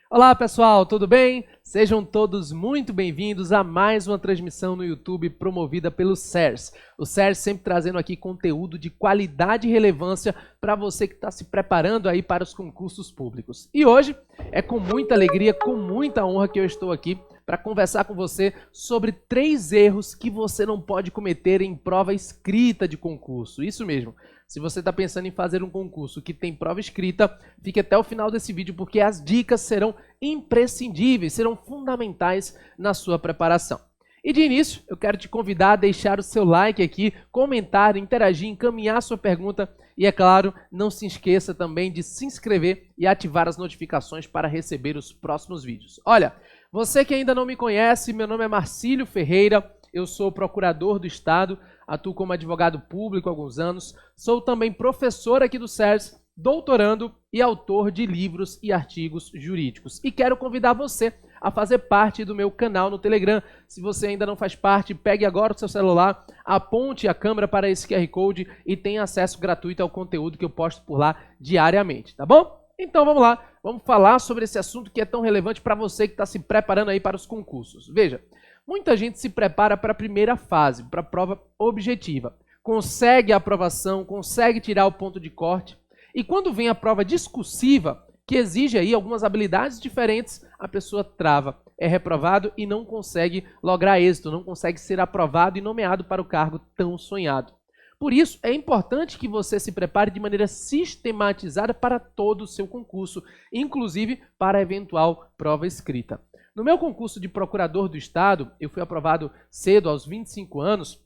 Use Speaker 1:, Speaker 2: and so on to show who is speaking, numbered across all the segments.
Speaker 1: Olá pessoal, tudo bem? Sejam todos muito bem-vindos a mais uma transmissão no YouTube promovida pelo CERS. O CERS sempre trazendo aqui conteúdo de qualidade e relevância para você que está se preparando aí para os concursos públicos. E hoje é com muita alegria, com muita honra que eu estou aqui para conversar com você sobre 3 erros que você não pode cometer em prova escrita de concurso. Isso mesmo. Se você está pensando em fazer um concurso que tem prova escrita, fique até o final desse vídeo porque as dicas serão imprescindíveis, serão fundamentais na sua preparação. E de início, eu quero te convidar a deixar o seu like aqui, comentar, interagir, encaminhar a sua pergunta e, é claro, não se esqueça também de se inscrever e ativar as notificações para receber os próximos vídeos. Olha, você que ainda não me conhece, meu nome é Marcílio Ferreira, eu sou procurador do Estado, atuo como advogado público há alguns anos, sou também professor aqui do CERS, doutorando e autor de livros e artigos jurídicos. E quero convidar você a fazer parte do meu canal no Telegram. Se você ainda não faz parte, pegue agora o seu celular, aponte a câmera para esse QR Code e tenha acesso gratuito ao conteúdo que eu posto por lá diariamente, tá bom? Então vamos lá, vamos falar sobre esse assunto que é tão relevante para você que está se preparando aí para os concursos. Veja, muita gente se prepara para a primeira fase, para a prova objetiva. Consegue a aprovação, consegue tirar o ponto de corte. E quando vem a prova discursiva, que exige aí algumas habilidades diferentes, a pessoa trava, é reprovado e não consegue lograr êxito, não consegue ser aprovado e nomeado para o cargo tão sonhado. Por isso, é importante que você se prepare de maneira sistematizada para todo o seu concurso, inclusive para a eventual prova escrita. No meu concurso de procurador do Estado, eu fui aprovado cedo, aos 25 anos,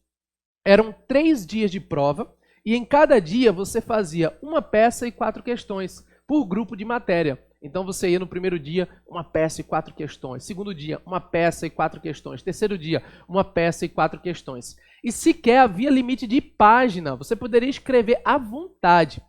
Speaker 1: eram 3 dias de prova e em cada dia você fazia uma peça e 4 questões por grupo de matéria. Então você ia no primeiro dia, uma peça e 4 questões. Segundo dia, uma peça e 4 questões. Terceiro dia, uma peça e 4 questões. E sequer havia limite de página. Você poderia escrever à vontade.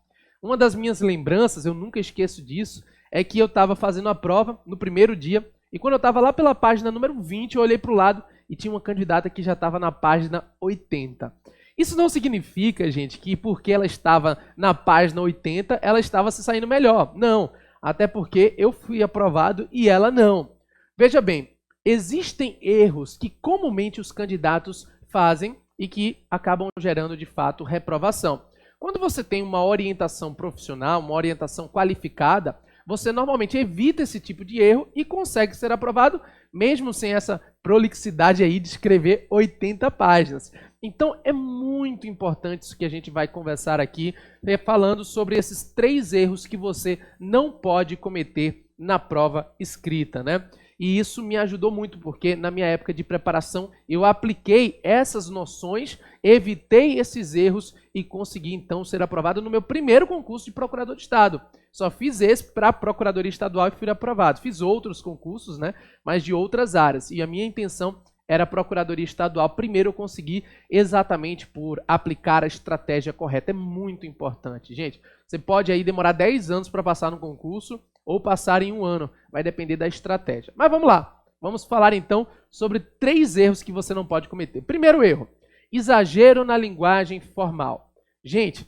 Speaker 1: Uma das minhas lembranças, eu nunca esqueço disso, é que eu estava fazendo a prova no primeiro dia. E quando eu estava lá pela página número 20, eu olhei para o lado e tinha uma candidata que já estava na página 80. Isso não significa, gente, que porque ela estava na página 80, ela estava se saindo melhor. Não, até porque eu fui aprovado e ela não. Veja bem, existem erros que comumente os candidatos fazem e que acabam gerando, de fato, reprovação. Quando você tem uma orientação profissional, uma orientação qualificada, você normalmente evita esse tipo de erro e consegue ser aprovado, mesmo sem essa prolixidade aí de escrever 80 páginas. Então, é muito importante isso que a gente vai conversar aqui, falando sobre esses 3 erros que você não pode cometer na prova escrita, né? E isso me ajudou muito, porque na minha época de preparação eu apliquei essas noções, evitei esses erros e consegui então ser aprovado no meu primeiro concurso de procurador de Estado. Só fiz esse para a Procuradoria Estadual e fui aprovado. Fiz outros concursos, né, mas de outras áreas. E a minha intenção era a Procuradoria Estadual. Primeiro eu consegui exatamente por aplicar a estratégia correta. É muito importante, gente. Você pode aí demorar 10 anos para passar no concurso ou passar em 1 ano. Vai depender da estratégia. Mas vamos lá. Vamos falar então sobre 3 erros que você não pode cometer. Primeiro erro, exagero na linguagem formal. Gente,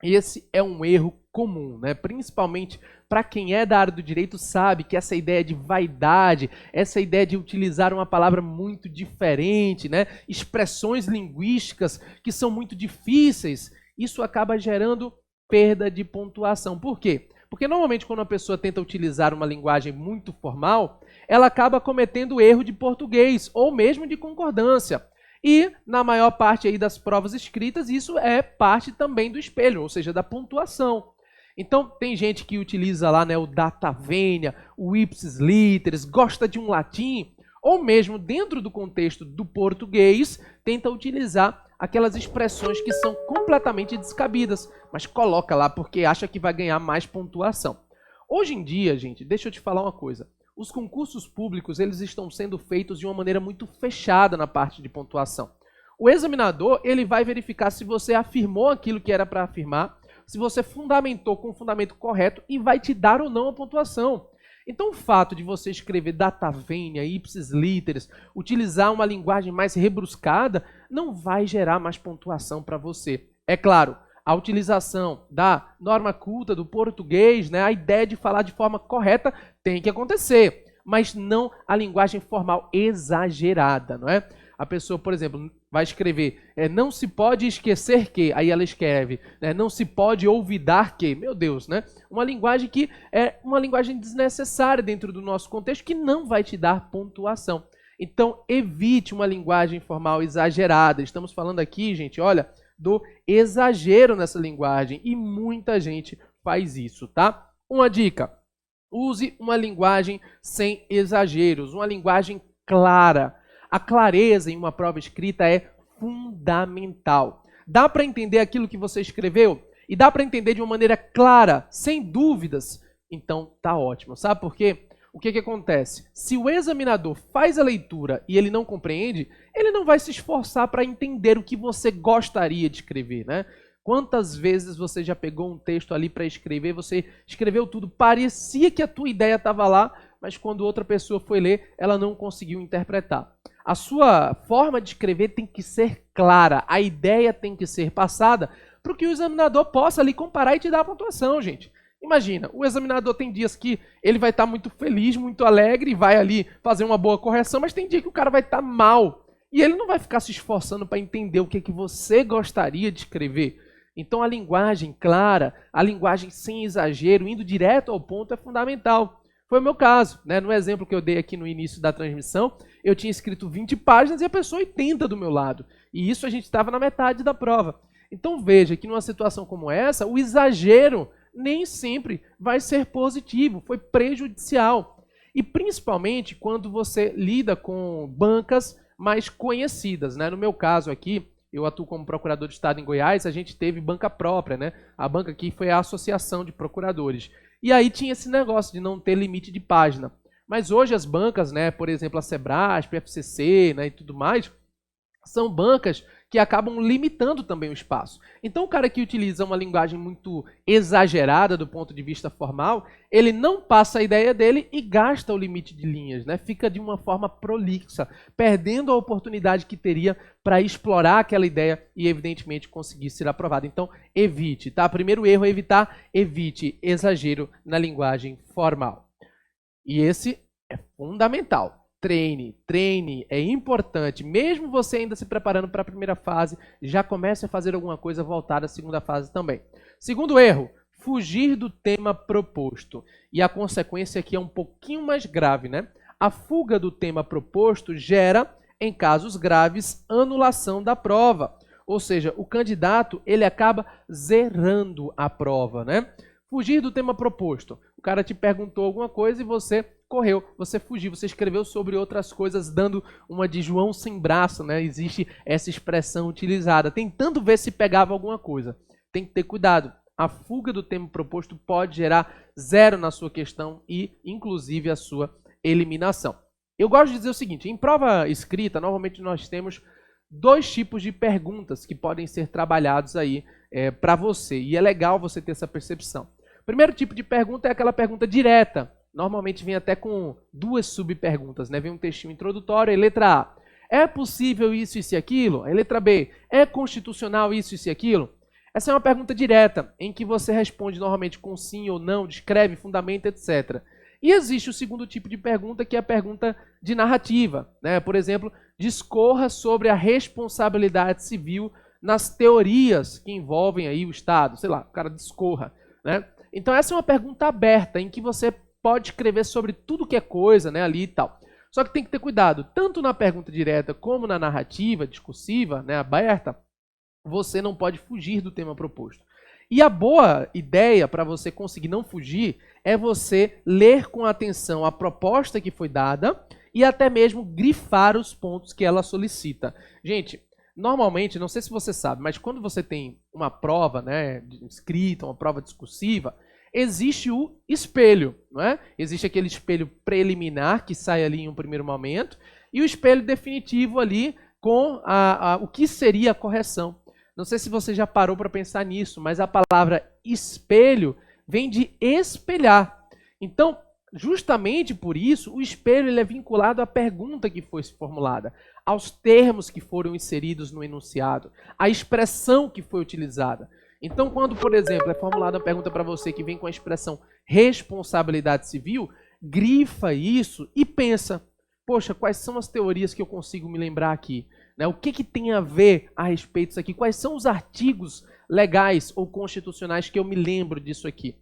Speaker 1: esse é um erro comum, né? Principalmente para quem é da área do direito sabe que essa ideia de vaidade, essa ideia de utilizar uma palavra muito diferente, né? Expressões linguísticas que são muito difíceis, isso acaba gerando perda de pontuação. Por quê? Porque normalmente quando a pessoa tenta utilizar uma linguagem muito formal, ela acaba cometendo erro de português ou mesmo de concordância. E na maior parte aí das provas escritas, isso é parte também do espelho, ou seja, da pontuação. Então tem gente que utiliza lá, né, o data venia, o ipsis literis, gosta de um latim, ou mesmo dentro do contexto do português, tenta utilizar aquelas expressões que são completamente descabidas, mas coloca lá porque acha que vai ganhar mais pontuação. Hoje em dia, gente, deixa eu te falar uma coisa. Os concursos públicos, eles estão sendo feitos de uma maneira muito fechada na parte de pontuação. O examinador, ele vai verificar se você afirmou aquilo que era para afirmar, se você fundamentou com o fundamento correto e vai te dar ou não a pontuação. Então, o fato de você escrever data venia, ipsis literis, utilizar uma linguagem mais rebruscada, não vai gerar mais pontuação para você. É claro, a utilização da norma culta do português, né, a ideia de falar de forma correta tem que acontecer, mas não a linguagem formal exagerada, não é? A pessoa, por exemplo, vai escrever, não se pode esquecer que, aí ela escreve, não se pode olvidar que, meu Deus, né? Uma linguagem que é uma linguagem desnecessária dentro do nosso contexto, que não vai te dar pontuação. Então, evite uma linguagem formal exagerada. Estamos falando aqui, gente, olha, do exagero nessa linguagem, e muita gente faz isso, tá? Uma dica, use uma linguagem sem exageros, uma linguagem clara. A clareza em uma prova escrita é fundamental. Dá para entender aquilo que você escreveu? E dá para entender de uma maneira clara, sem dúvidas? Então tá ótimo. Sabe por quê? O que acontece? Se o examinador faz a leitura e ele não compreende, ele não vai se esforçar para entender o que você gostaria de escrever, né? Quantas vezes você já pegou um texto ali para escrever, você escreveu tudo, parecia que a tua ideia estava lá, mas quando outra pessoa foi ler, ela não conseguiu interpretar. A sua forma de escrever tem que ser clara, a ideia tem que ser passada para que o examinador possa ali comparar e te dar a pontuação, gente. Imagina, o examinador tem dias que ele vai estar muito feliz, muito alegre e vai ali fazer uma boa correção, mas tem dia que o cara vai estar mal e ele não vai ficar se esforçando para entender o que você gostaria de escrever. Então a linguagem clara, a linguagem sem exagero, indo direto ao ponto é fundamental. Foi o meu caso, né? No exemplo que eu dei aqui no início da transmissão, eu tinha escrito 20 páginas e a pessoa 80 do meu lado. E isso a gente estava na metade da prova. Então veja que numa situação como essa, o exagero nem sempre vai ser positivo, foi prejudicial. E principalmente quando você lida com bancas mais conhecidas, né? No meu caso aqui, eu atuo como procurador de Estado em Goiás, a gente teve banca própria, né? A banca aqui foi a Associação de Procuradores. E aí tinha esse negócio de não ter limite de página. Mas hoje as bancas, né, por exemplo, a Sebrasp, a FCC, né, e tudo mais, são bancas que acabam limitando também o espaço. Então o cara que utiliza uma linguagem muito exagerada do ponto de vista formal, ele não passa a ideia dele e gasta o limite de linhas, né? Fica de uma forma prolixa, perdendo a oportunidade que teria para explorar aquela ideia e, evidentemente, conseguir ser aprovado. Então, evite, tá? Primeiro erro é evite exagero na linguagem formal. E esse é fundamental. Treine, é importante. Mesmo você ainda se preparando para a primeira fase, já comece a fazer alguma coisa voltada à segunda fase também. Segundo erro, fugir do tema proposto. E a consequência aqui é um pouquinho mais grave, né? A fuga do tema proposto gera, em casos graves, anulação da prova. Ou seja, o candidato ele acaba zerando a prova, né? Fugir do tema proposto. O cara te perguntou alguma coisa e você correu, você fugiu, você escreveu sobre outras coisas, dando uma de João sem braço, né? Existe essa expressão utilizada, tentando ver se pegava alguma coisa. Tem que ter cuidado. A fuga do tema proposto pode gerar 0 na sua questão e, inclusive, a sua eliminação. Eu gosto de dizer o seguinte, em prova escrita, normalmente nós temos 2 tipos de perguntas que podem ser trabalhados aí para você, e é legal você ter essa percepção. O primeiro tipo de pergunta é aquela pergunta direta. Normalmente vem até com 2 subperguntas, né? Vem um textinho introdutório, e letra A, é possível isso e aquilo? A letra B, é constitucional isso e aquilo? Essa é uma pergunta direta, em que você responde normalmente com sim ou não, descreve, fundamenta, etc. E existe o segundo tipo de pergunta, que é a pergunta de narrativa, né? Por exemplo, discorra sobre a responsabilidade civil nas teorias que envolvem aí o Estado. Sei lá, o cara discorra, né? Então essa é uma pergunta aberta, em que você pode escrever sobre tudo que é coisa, né, ali e tal. Só que tem que ter cuidado, tanto na pergunta direta como na narrativa discursiva, né, aberta, você não pode fugir do tema proposto. E a boa ideia para você conseguir não fugir é você ler com atenção a proposta que foi dada e até mesmo grifar os pontos que ela solicita. Gente, normalmente, não sei se você sabe, mas quando você tem uma prova, né, escrita, uma prova discursiva, existe o espelho, não é? Existe aquele espelho preliminar que sai ali em um primeiro momento e o espelho definitivo ali com o que seria a correção. Não sei se você já parou para pensar nisso, mas a palavra espelho vem de espelhar. Então, justamente por isso, o espelho ele é vinculado à pergunta que foi formulada, aos termos que foram inseridos no enunciado, à expressão que foi utilizada. Então, quando, por exemplo, é formulada uma pergunta para você que vem com a expressão responsabilidade civil, grifa isso e pensa, poxa, quais são as teorias que eu consigo me lembrar aqui? Né? O que tem a ver a respeito disso aqui? Quais são os artigos legais ou constitucionais que eu me lembro disso aqui?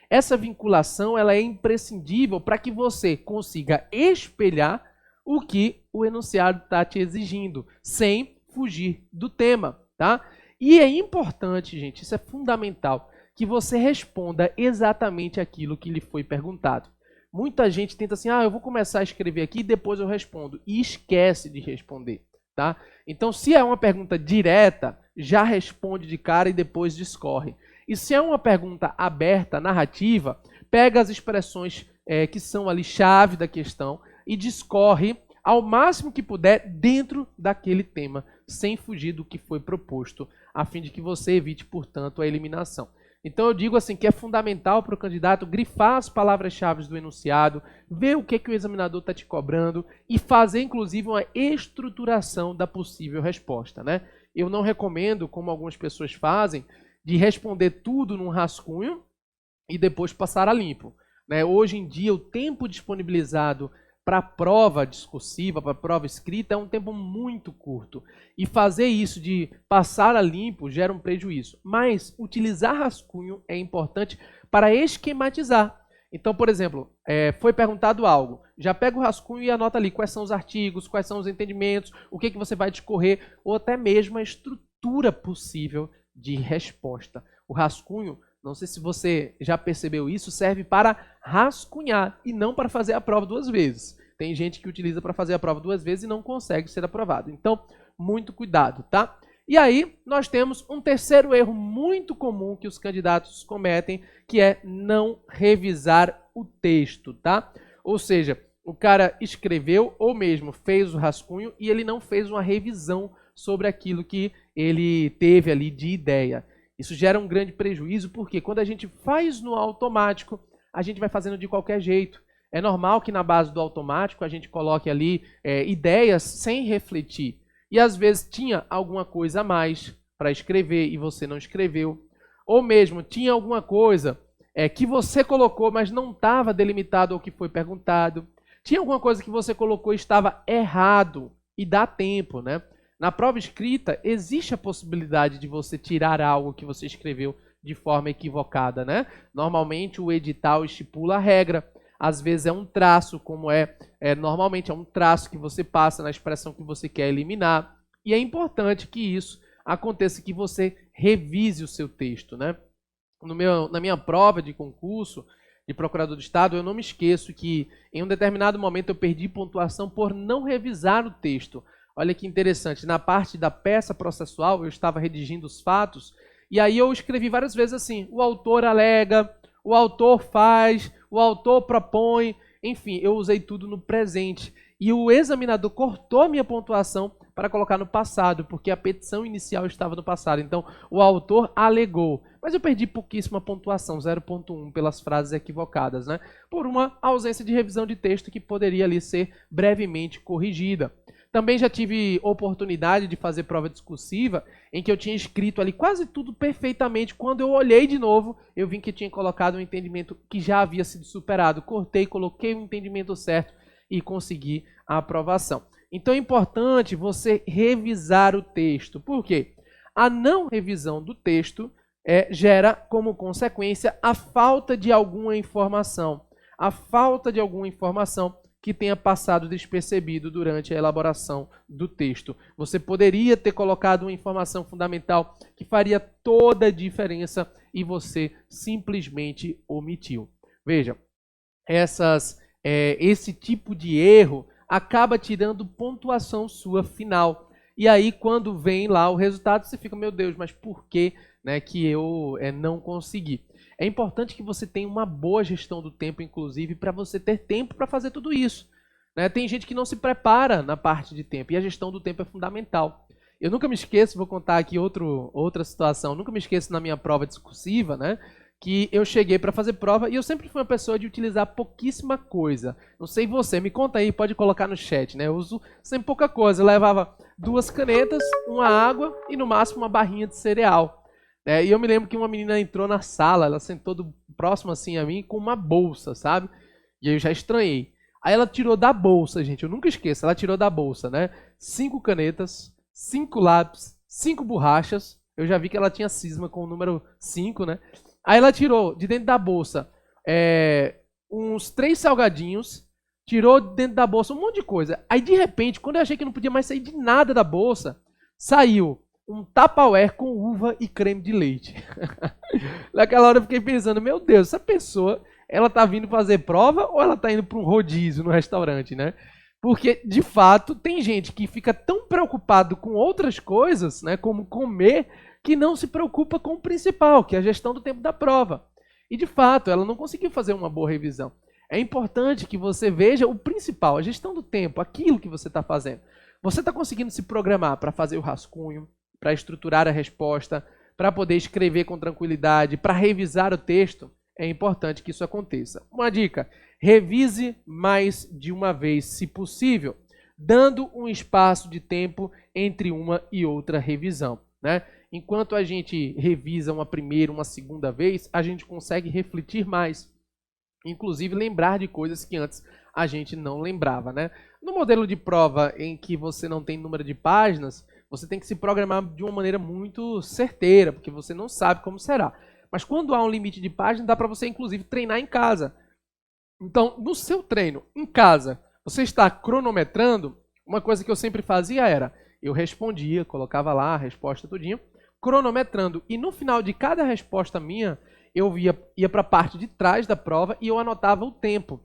Speaker 1: Essa vinculação ela é imprescindível para que você consiga espelhar o que o enunciado está te exigindo, sem fugir do tema, tá? E é importante, gente, isso é fundamental, que você responda exatamente aquilo que lhe foi perguntado. Muita gente tenta assim, eu vou começar a escrever aqui e depois eu respondo, e esquece de responder, tá? Então, se é uma pergunta direta, já responde de cara e depois discorre. E se é uma pergunta aberta, narrativa, pega as expressões que são ali chave da questão e discorre ao máximo que puder dentro daquele tema, sem fugir do que foi proposto, a fim de que você evite, portanto, a eliminação. Então eu digo assim que é fundamental para o candidato grifar as palavras-chave do enunciado, ver o que o examinador está te cobrando e fazer, inclusive, uma estruturação da possível resposta, né? Eu não recomendo, como algumas pessoas fazem, de responder tudo num rascunho e depois passar a limpo, né? Hoje em dia, o tempo disponibilizado para a prova discursiva, para a prova escrita, é um tempo muito curto. E fazer isso de passar a limpo gera um prejuízo. Mas utilizar rascunho é importante para esquematizar. Então, por exemplo, foi perguntado algo. Já pega o rascunho e anota ali quais são os artigos, quais são os entendimentos, o que você vai discorrer, ou até mesmo a estrutura possível de resposta. O rascunho, não sei se você já percebeu isso, serve para rascunhar e não para fazer a prova 2 vezes. Tem gente que utiliza para fazer a prova 2 vezes e não consegue ser aprovado. Então, muito cuidado, tá? E aí, nós temos um terceiro erro muito comum que os candidatos cometem, que é não revisar o texto, tá? Ou seja, o cara escreveu ou mesmo fez o rascunho e ele não fez uma revisão sobre aquilo que ele teve ali de ideia. Isso gera um grande prejuízo, porque quando a gente faz no automático, a gente vai fazendo de qualquer jeito. É normal que na base do automático a gente coloque ali ideias sem refletir. E às vezes tinha alguma coisa a mais para escrever e você não escreveu. Ou mesmo tinha alguma coisa que você colocou, mas não estava delimitado ao que foi perguntado. Tinha alguma coisa que você colocou e estava errado. E dá tempo, né? Na prova escrita, existe a possibilidade de você tirar algo que você escreveu de forma equivocada, né? Normalmente o edital estipula a regra. Às vezes é um traço, como normalmente é um traço que você passa na expressão que você quer eliminar. E é importante que isso aconteça, que você revise o seu texto, né? Na minha prova de concurso de procurador do Estado, eu não me esqueço que em um determinado momento eu perdi pontuação por não revisar o texto. Olha que interessante, na parte da peça processual, eu estava redigindo os fatos, e aí eu escrevi várias vezes assim, o autor alega, o autor faz, o autor propõe, enfim, eu usei tudo no presente. E o examinador cortou a minha pontuação para colocar no passado, porque a petição inicial estava no passado. Então, o autor alegou. Mas eu perdi pouquíssima pontuação, 0,1, pelas frases equivocadas, né? Por uma ausência de revisão de texto que poderia ali ser brevemente corrigida. Também já tive oportunidade de fazer prova discursiva em que eu tinha escrito ali quase tudo perfeitamente. Quando eu olhei de novo, eu vi que tinha colocado um entendimento que já havia sido superado. Cortei, coloquei o entendimento certo e consegui a aprovação. Então é importante você revisar o texto. Por quê? A não revisão do texto gera como consequência a falta de alguma informação. A falta de alguma informação que tenha passado despercebido durante a elaboração do texto. Você poderia ter colocado uma informação fundamental que faria toda a diferença e você simplesmente omitiu. Veja, esse tipo de erro acaba tirando pontuação sua final. E aí, quando vem lá o resultado, você fica, meu Deus, mas por que, né, que eu não consegui? É importante que você tenha uma boa gestão do tempo, inclusive, para você ter tempo para fazer tudo isso, né? Tem gente que não se prepara na parte de tempo, e a gestão do tempo é fundamental. Eu nunca me esqueço, vou contar aqui outra situação, nunca me esqueço na minha prova discursiva, né, que eu cheguei para fazer prova, e eu sempre fui uma pessoa de utilizar pouquíssima coisa. Não sei você, me conta aí, pode colocar no chat, né? Eu uso sempre pouca coisa, eu levava 2 canetas, uma água e no máximo uma barrinha de cereal. E eu me lembro que uma menina entrou na sala, ela sentou próximo assim a mim com uma bolsa, sabe? E aí eu já estranhei. Aí ela tirou da bolsa, gente, eu nunca esqueço, ela tirou da bolsa, né? 5 canetas, 5 lápis, 5 borrachas. Eu já vi que ela tinha cisma com o número 5, né? Aí ela tirou de dentro da bolsa uns 3 salgadinhos, tirou de dentro da bolsa um monte de coisa. Aí, de repente, quando eu achei que não podia mais sair de nada da bolsa, saiu um Tupperware com uva e creme de leite. Naquela hora eu fiquei pensando, meu Deus, essa pessoa, ela tá vindo fazer prova ou ela tá indo para um rodízio no restaurante, né? Porque, de fato, tem gente que fica tão preocupado com outras coisas, né, como comer, que não se preocupa com o principal, que é a gestão do tempo da prova. E, de fato, ela não conseguiu fazer uma boa revisão. É importante que você veja o principal, a gestão do tempo, aquilo que você está fazendo. Você está conseguindo se programar para fazer o rascunho, para estruturar a resposta, para poder escrever com tranquilidade, para revisar o texto? É importante que isso aconteça. Uma dica: revise mais de uma vez, se possível, dando um espaço de tempo entre uma e outra revisão, né? Enquanto a gente revisa uma primeira, uma segunda vez, a gente consegue refletir mais. Inclusive lembrar de coisas que antes a gente não lembrava, né? No modelo de prova em que você não tem número de páginas, você tem que se programar de uma maneira muito certeira, porque você não sabe como será. Mas quando há um limite de páginas, dá para você inclusive treinar em casa. Então, no seu treino em casa, você está cronometrando. Uma coisa que eu sempre fazia era, eu respondia, colocava lá a resposta todinha, cronometrando, e no final de cada resposta minha, eu ia para a parte de trás da prova e eu anotava o tempo.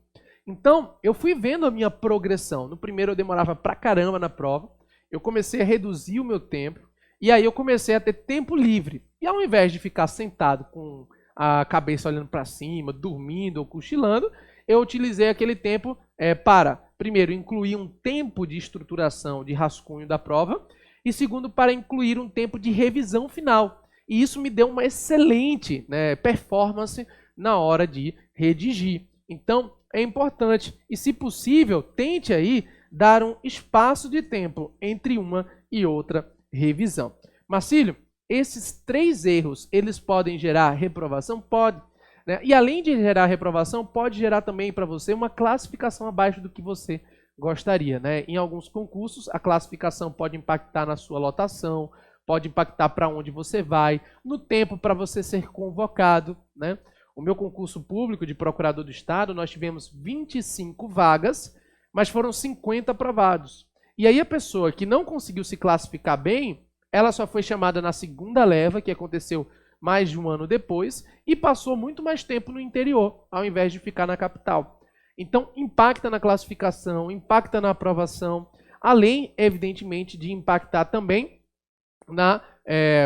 Speaker 1: Então, eu fui vendo a minha progressão. No primeiro eu demorava pra caramba na prova, eu comecei a reduzir o meu tempo, e aí eu comecei a ter tempo livre. E ao invés de ficar sentado com a cabeça olhando para cima, dormindo ou cochilando, eu utilizei aquele tempo para, primeiro, incluir um tempo de estruturação de rascunho da prova, e segundo, para incluir um tempo de revisão final. E isso me deu uma excelente, né, performance na hora de redigir. Então, é importante. E, se possível, tente aí dar um espaço de tempo entre uma e outra revisão. Marcílio, esses 3 erros, eles podem gerar reprovação? Pode. Né? E, além de gerar reprovação, pode gerar também para você uma classificação abaixo do que você gostaria. Né? Em alguns concursos, a classificação pode impactar na sua lotação, pode impactar para onde você vai, no tempo para você ser convocado, né? O meu concurso público de procurador do Estado, nós tivemos 25 vagas, mas foram 50 aprovados. E aí a pessoa que não conseguiu se classificar bem, ela só foi chamada na segunda leva, que aconteceu mais de um ano depois, e passou muito mais tempo no interior, ao invés de ficar na capital. Então, impacta na classificação, impacta na aprovação, além, evidentemente, de impactar também na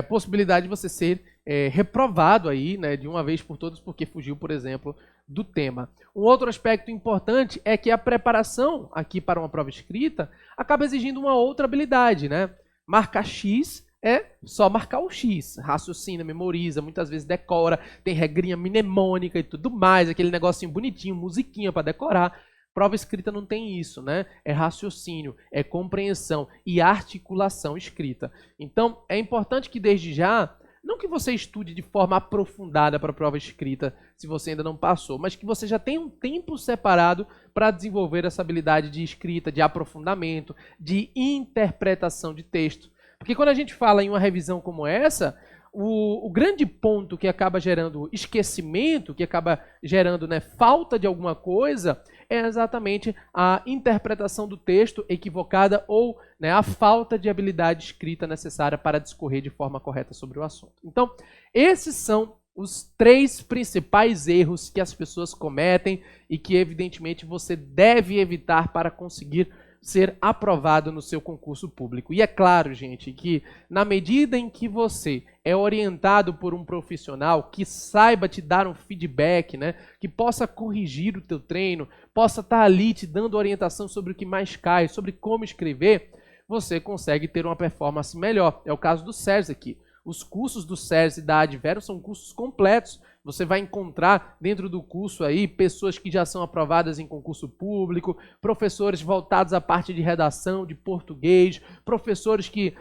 Speaker 1: possibilidade de você ser reprovado aí, né, de uma vez por todas, porque fugiu, por exemplo, do tema. Um outro aspecto importante é que a preparação aqui para uma prova escrita acaba exigindo uma outra habilidade, né? Marcar X é só marcar o X, raciocina, memoriza, muitas vezes decora, tem regrinha mnemônica e tudo mais, aquele negocinho bonitinho, musiquinha para decorar. Prova escrita não tem isso, né? É raciocínio, é compreensão e articulação escrita. Então, é importante que desde já, não que você estude de forma aprofundada para a prova escrita, se você ainda não passou, mas que você já tenha um tempo separado para desenvolver essa habilidade de escrita, de aprofundamento, de interpretação de texto. Porque quando a gente fala em uma revisão como essa, o grande ponto que acaba gerando esquecimento, que acaba gerando, né, falta de alguma coisa, é exatamente a interpretação do texto equivocada ou, né, a falta de habilidade escrita necessária para discorrer de forma correta sobre o assunto. Então, esses são os 3 principais erros que as pessoas cometem e que, evidentemente, você deve evitar para conseguir ser aprovado no seu concurso público. E é claro, gente, que na medida em que você é orientado por um profissional que saiba te dar um feedback, né, que possa corrigir o teu treino, possa estar ali te dando orientação sobre o que mais cai, sobre como escrever, você consegue ter uma performance melhor. É o caso do SERS aqui. Os cursos do SERS e da Advero são cursos completos. Você vai encontrar dentro do curso aí pessoas que já são aprovadas em concurso público, professores voltados à parte de redação, de português, professores que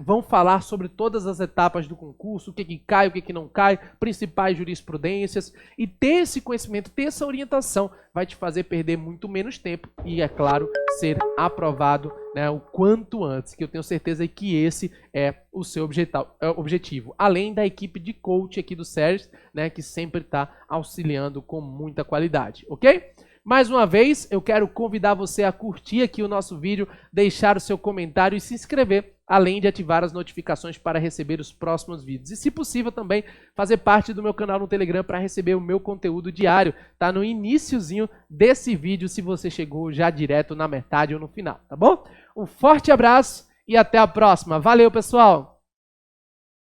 Speaker 1: vão falar sobre todas as etapas do concurso, o que cai, o que não cai, principais jurisprudências. E ter esse conhecimento, ter essa orientação vai te fazer perder muito menos tempo e, é claro, ser aprovado, né, o quanto antes, que eu tenho certeza que esse é o seu objetivo. Além da equipe de coach aqui do SERS, né, que sempre está auxiliando com muita qualidade, ok? Mais uma vez, eu quero convidar você a curtir aqui o nosso vídeo, deixar o seu comentário e se inscrever, além de ativar as notificações para receber os próximos vídeos. E, se possível, também fazer parte do meu canal no Telegram para receber o meu conteúdo diário. Tá no iniciozinho desse vídeo, se você chegou já direto na metade ou no final, tá bom? Um forte abraço e até a próxima. Valeu, pessoal!